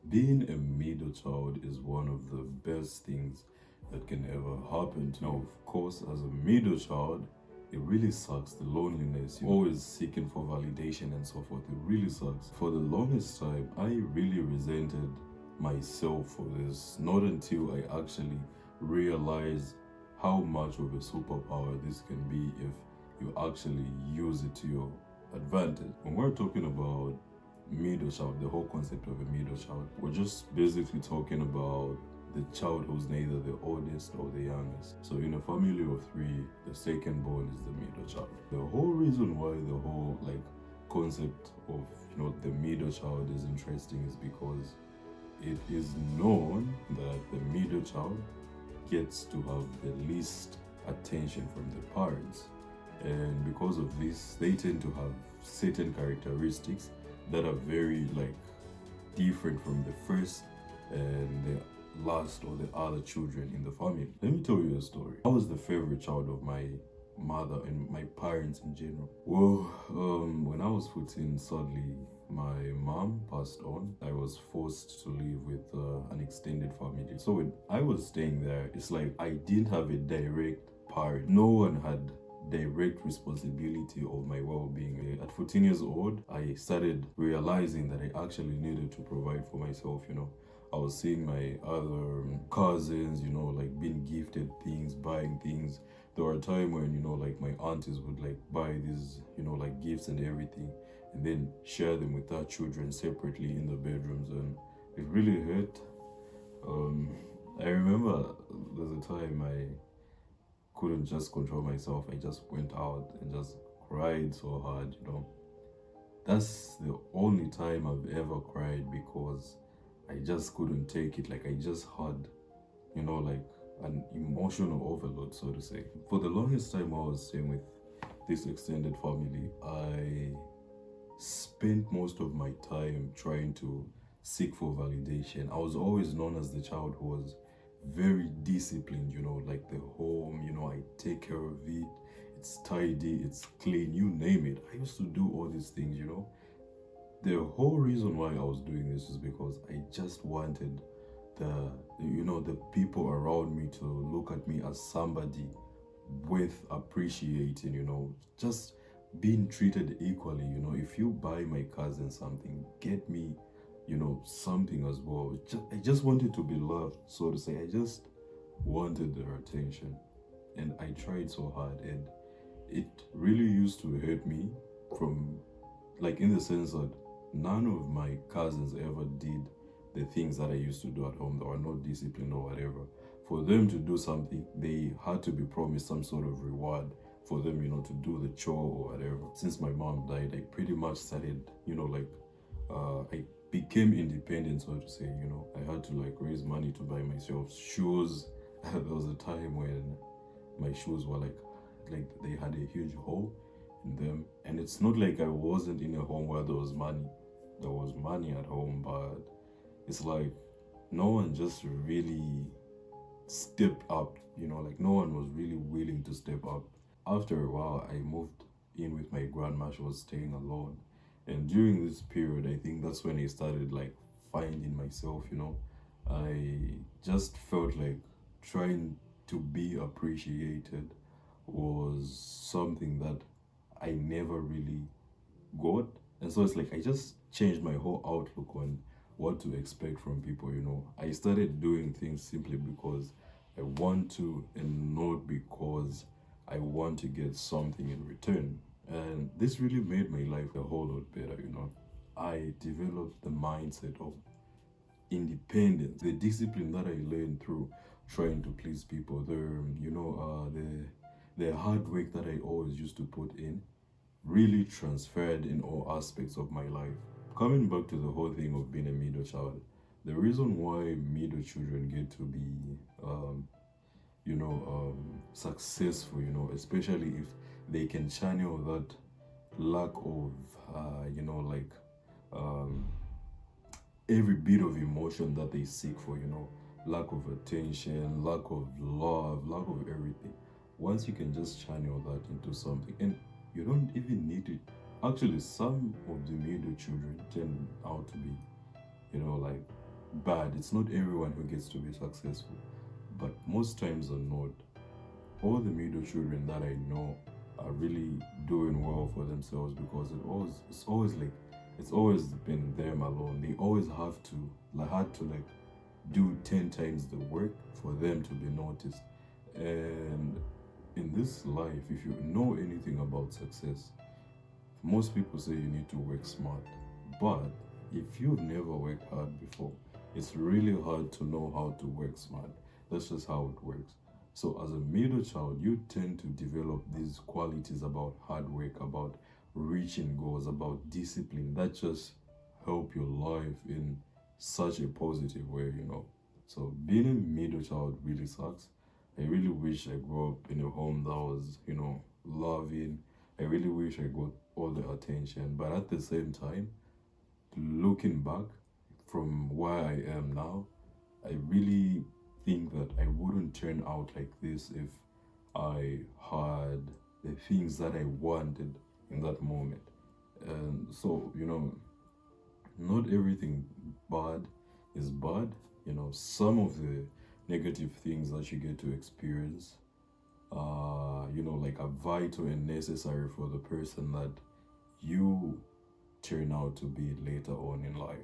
Being a middle child is one of the best things that can ever happen. Now, of course, as a middle child, it really sucks. The loneliness, you're always seeking for validation and so forth. It really sucks. For the longest time, I really resented myself for this. Not until I actually realized how much of a superpower this can be if you actually use it to your advantage. When we're talking about middle child, the whole concept of a middle child, we're just basically talking about the child who's neither the oldest or the youngest. So in a family of three, the second born is the middle child. The whole reason why the whole concept of the middle child is interesting is because it is known that the middle child gets to have the least attention from the parents. And because of this, they tend to have certain characteristics that are very different from the first and the last or the other children in the family. Let me tell you a story. I was the favorite child of my mother and my parents in general. Well, when I was 14, sadly, my mom passed on. I was forced to live with an extended family. So when I was staying there, it's like I didn't have a direct parent. No one had direct responsibility of my well-being. At 14 years old, I started realizing that I actually needed to provide for myself. I was seeing my other cousins, being gifted things, buying things. There were a time when, my aunties would buy these, gifts and everything, and then share them with our children separately in the bedrooms, and it really hurt. I remember there's a time I couldn't just control myself. I just went out and just cried so hard. That's the only time I've ever cried because I just couldn't take it. I just had, an emotional overload, so to say. For the longest time I was staying with this extended family, I spent most of my time trying to seek for validation. I was always known as the child who was very disciplined, the home, I take care of it, it's tidy, it's clean, you name it. I used to do all these things. The whole reason why I was doing this is because I just wanted the people around me to look at me as somebody worth appreciating, just being treated equally. If you buy my cousin something, get me something as well. I just wanted to be loved, so to say. I just wanted their attention, and I tried so hard, and it really used to hurt me from in the sense that none of my cousins ever did the things that I used to do at home. They were not disciplined or whatever. For them to do something, they had to be promised some sort of reward for them, to do the chore or whatever. Since my mom died, I pretty much started, I became independent, so to say. I had to raise money to buy myself shoes. There was a time when my shoes were they had a huge hole in them, and it's not like I wasn't in a home where there was money. There was money at home, but it's no one just really stepped up. No one was really willing to step up. After a while, I moved in with my grandma. She was staying alone, and during this period, I think that's when I started finding myself. I just felt like trying to be appreciated was something that I never really got. And so it's I just changed my whole outlook on what to expect from people. I started doing things simply because I want to, and not because I want to get something in return. And this really made my life a whole lot better. I developed the mindset of independence, the discipline that I learned through trying to please people, the hard work that I always used to put in really transferred in all aspects of my life. Coming back to the whole thing of being a middle child, the reason why middle children get to be successful, especially if they can channel that lack of every bit of emotion that they seek for, lack of attention, lack of love, lack of everything. Once you can just channel that into something, and you don't even need it. Actually, some of the middle children turn out to be, bad. It's not everyone who gets to be successful, but most times are not. All the middle children that I know are really doing well for themselves because it's always been them alone. They always have to had to like do 10 times the work for them to be noticed. And in this life, if you know anything about success, most people say you need to work smart. But if you've never worked hard before, it's really hard to know how to work smart. That's just how it works. So, as a middle child, you tend to develop these qualities about hard work, about reaching goals, about discipline that just help your life in such a positive way, you know. So, being a middle child really sucks. I really wish I grew up in a home that was, loving. I really wish I got all the attention. But at the same time, looking back from where I am now, I really think that I wouldn't turn out like this if I had the things that I wanted in that moment. And so, not everything bad is bad. Some of the negative things that you get to experience, like are vital and necessary for the person that you turn out to be later on in life.